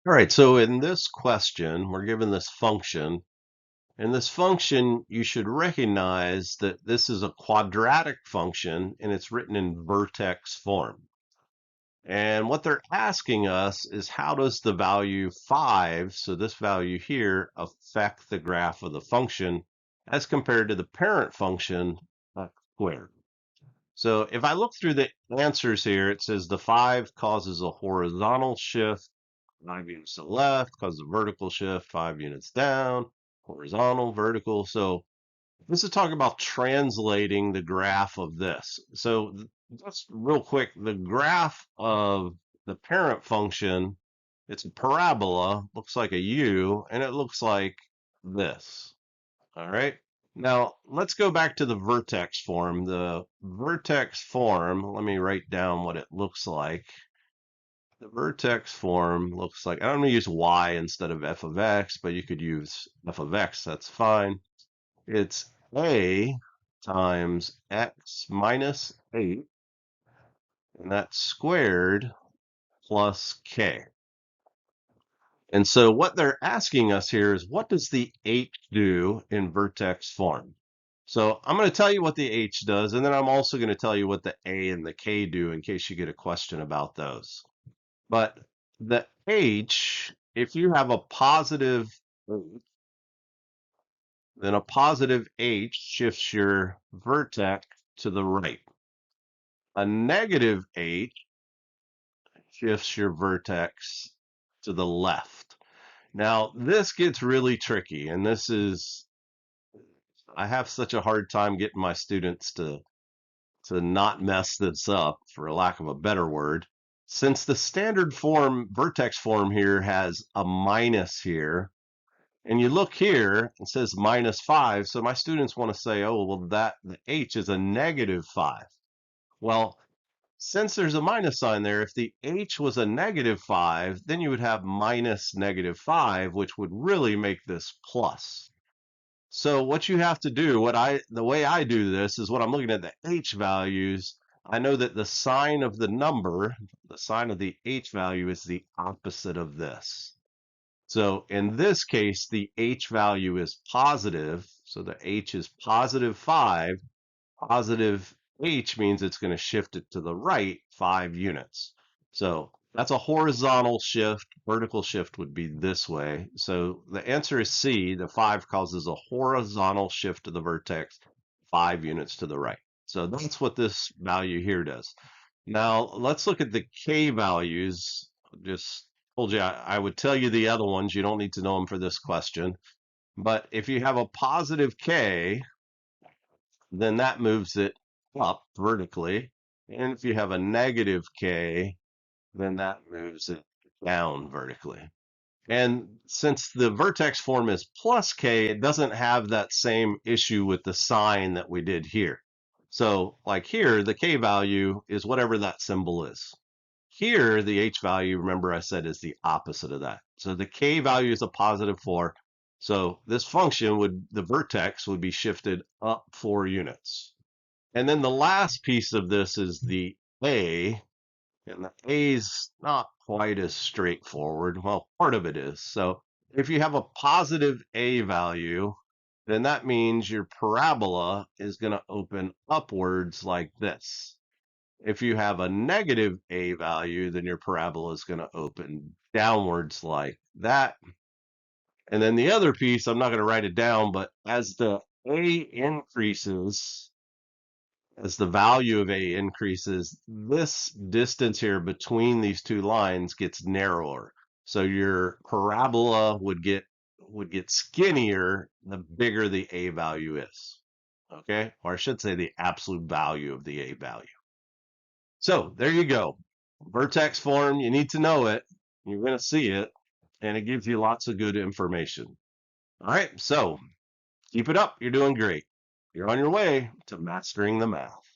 All right, so in this question, we're given this function, and this function, you should recognize that this is a quadratic function and it's written in vertex form. And what they're asking us is how does the value 5, so this value here, affect the graph of the function as compared to the parent function x squared? So if I look through the answers here, it says the 5 causes a horizontal shift 5 units to the left, causes a vertical shift, 5 units down, horizontal, vertical. So this is talking about translating the graph of this. So just real quick, the graph of the parent function, it's a parabola, looks like a U, and it looks like this. All right. Now let's go back to the vertex form. The vertex form, let me write down what it looks like. The vertex form looks like, I'm going to use y instead of f of x, but you could use f of x, that's fine. It's a times x minus 8, and that's squared plus k. And so what they're asking us here is what does the h do in vertex form? So I'm going to tell you what the h does, and then I'm also going to tell you what the a and the k do in case you get a question about those. But the h, if you have a positive, then a positive h shifts your vertex to the right. A negative h shifts your vertex to the left. Now, this gets really tricky, and I have such a hard time getting my students to not mess this up, for lack of a better word. Since the standard form, vertex form here has a minus here, and you look here, it says -5. So my students want to say, oh, well, the h is a -5. Well, since there's a minus sign there, if the h was a -5, then you would have minus -5, which would really make this plus. So what you have to do, the way I do this is when I'm looking at the h values, I know that the sign of the number, the sign of the h value is the opposite of this. So in this case, the h value is positive. So the h is +5. Positive h means it's going to shift it to the right 5 units. So that's a horizontal shift. Vertical shift would be this way. So the answer is C. The 5 causes a horizontal shift to the vertex 5 units to the right. So that's what this value here does. Now let's look at the k values. Just told you I would tell you the other ones. You don't need to know them for this question. But if you have a positive k, then that moves it up vertically. And if you have a negative k, then that moves it down vertically. And since the vertex form is plus k, it doesn't have that same issue with the sign that we did here. So like here, the k value is whatever that symbol is. Here, the h value, remember I said, is the opposite of that. So the k value is a +4. So this function the vertex would be shifted up 4 units. And then the last piece of this is the a, and the a is not quite as straightforward. Well, part of it is. So if you have a positive a value, then that means your parabola is going to open upwards like this. If you have a negative a value, then your parabola is going to open downwards like that. And then the other piece, I'm not going to write it down, but as the a increases, as the value of a increases, this distance here between these two lines gets narrower. So your parabola would get skinnier the bigger the a value is. Okay? Or I should say the absolute value of the a value. So there you go. Vertex form, you need to know it. You're going to see it, and it gives you lots of good information. All right, so keep it up. You're doing great. You're on your way to mastering the math.